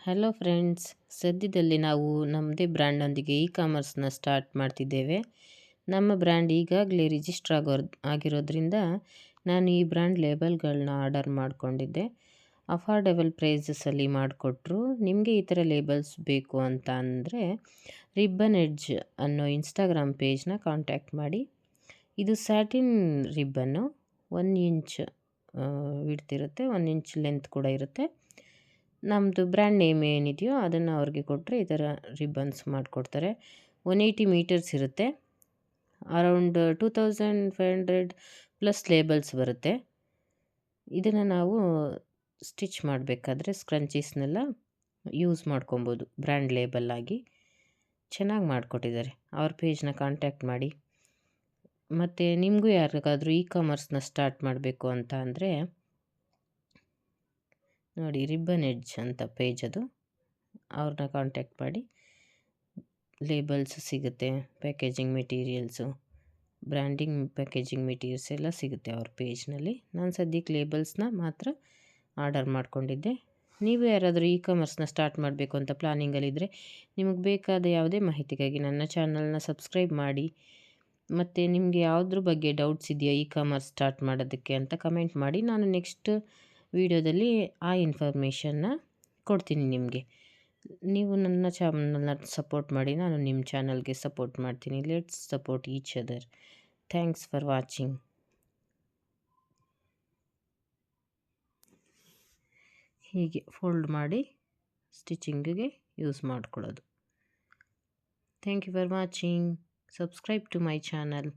Hello friends, ಸದ್ಯದಲ್ಲಿ ನಾವು ನಮ್ಮದೇ ಬ್ರ್ಯಾಂಡ್ನೊಂದಿಗೆ ಕಾಮರ್ಸ್ನ ಸ್ಟಾರ್ಟ್ ಮಾಡ್ತಿದ್ದೇವೆ. ನಮ್ಮ ಬ್ರ್ಯಾಂಡ್ ಈಗಾಗಲೇ ರಿಜಿಸ್ಟರ್ ಆಗಿರೋದ್ರಿಂದ ನಾನು ಈ ಬ್ರ್ಯಾಂಡ್ ಲೇಬಲ್ಗಳನ್ನ ಆರ್ಡರ್ ಮಾಡಿಕೊಂಡಿದ್ದೆ. ಅಫೋರ್ಡೆಬಲ್ ಪ್ರೈಸಸಲ್ಲಿ ಮಾಡಿಕೊಟ್ರು. ನಿಮಗೆ ಈ ಥರ ಲೇಬಲ್ಸ್ ಬೇಕು ಅಂತ ಅಂದರೆ ರಿಬ್ಬನ್ ಎಡ್ಜ್ ಅನ್ನೋ ಇನ್ಸ್ಟಾಗ್ರಾಮ್ ಪೇಜ್ನ ಕಾಂಟ್ಯಾಕ್ಟ್ ಮಾಡಿ. ಇದು ಸ್ಯಾಟಿನ್ ರಿಬ್ಬನ್ನು 1 ಇಂಚ್ ವಿಡ್ತ್ ಇರುತ್ತೆ, 1 ಇಂಚ್ ಲೆಂತ್ ಕೂಡ ಇರುತ್ತೆ. ನಮ್ಮದು ಬ್ರ್ಯಾಂಡ್ ನೇಮ್ ಏನಿದೆಯೋ ಅದನ್ನು ಅವ್ರಿಗೆ ಕೊಟ್ಟರೆ ಈ ಥರ ರಿಬ್ಬನ್ಸ್ ಮಾಡಿಕೊಡ್ತಾರೆ. 180 ಮೀಟರ್ಸ್ ಇರುತ್ತೆ. ಅರೌಂಡ್ 2500 ಪ್ಲಸ್ ಲೇಬಲ್ಸ್ ಬರುತ್ತೆ. ಇದನ್ನು ನಾವು ಸ್ಟಿಚ್ ಮಾಡಬೇಕಾದ್ರೆ ಸ್ಕ್ರಂಚೀಸ್ನೆಲ್ಲ ಯೂಸ್ ಮಾಡ್ಕೊಬೋದು ಬ್ರ್ಯಾಂಡ್ ಲೇಬಲ್ ಆಗಿ. ಚೆನ್ನಾಗಿ ಮಾಡಿಕೊಟ್ಟಿದ್ದಾರೆ. ಅವ್ರ ಪೇಜ್ನ ಕಾಂಟ್ಯಾಕ್ಟ್ ಮಾಡಿ. ಮತ್ತು ನಿಮಗೂ ಯಾರಿಗಾದರೂ ಕಾಮರ್ಸ್ನ ಸ್ಟಾರ್ಟ್ ಮಾಡಬೇಕು ಅಂತ ಅಂದರೆ ನೋಡಿ, ರಿಬ್ಬನ್ ಎಡ್ಜ್ ಅಂತ ಪೇಜ್ ಅದು, ಅವ್ರನ್ನ ಕಾಂಟ್ಯಾಕ್ಟ್ ಮಾಡಿ. ಲೇಬಲ್ಸ್ ಸಿಗುತ್ತೆ, packaging materials, branding packaging materials ಎಲ್ಲ ಸಿಗುತ್ತೆ ಅವ್ರ ಪೇಜ್ನಲ್ಲಿ. ನಾನು ಸದ್ಯಕ್ಕೆ ಲೇಬಲ್ಸ್ನ ಮಾತ್ರ ಆರ್ಡರ್ ಮಾಡ್ಕೊಂಡಿದ್ದೆ. ನೀವು ಯಾರಾದರೂ ಕಾಮರ್ಸ್ನ ಸ್ಟಾರ್ಟ್ ಮಾಡಬೇಕು ಅಂತ ಪ್ಲಾನಿಂಗಲ್ಲಿದ್ದರೆ ನಿಮಗೆ ಬೇಕಾದ ಯಾವುದೇ ಮಾಹಿತಿಗಾಗಿ ನನ್ನ ಚಾನಲ್ನ ಸಬ್ಸ್ಕ್ರೈಬ್ ಮಾಡಿ. ಮತ್ತು ನಿಮಗೆ ಯಾವುದ್ರ ಬಗ್ಗೆ ಡೌಟ್ಸ್ ಇದೆಯಾ ಕಾಮರ್ಸ್ ಸ್ಟಾರ್ಟ್ ಮಾಡೋದಕ್ಕೆ ಅಂತ ಕಮೆಂಟ್ ಮಾಡಿ. ನಾನು ನೆಕ್ಸ್ಟ್ ವಿಡಿಯೋದಲ್ಲಿ ಆ ಇನ್ಫಾರ್ಮೇಷನ್ನ ಕೊಡ್ತೀನಿ ನಿಮಗೆ. ನೀವು ನನ್ನ ಚಾನಲ್ನ ಸಪೋರ್ಟ್ ಮಾಡಿ, ನಾನು ನಿಮ್ಮ ಚಾನಲ್ಗೆ ಸಪೋರ್ಟ್ ಮಾಡ್ತೀನಿ. Let's support each other. Thanks for watching. ಹೀಗೆ ಫೋಲ್ಡ್ ಮಾಡಿ ಸ್ಟಿಚಿಂಗಿಗೆ ಯೂಸ್ ಮಾಡ್ಕೊಳ್ಳೋದು. Thank you for watching. Subscribe to my channel.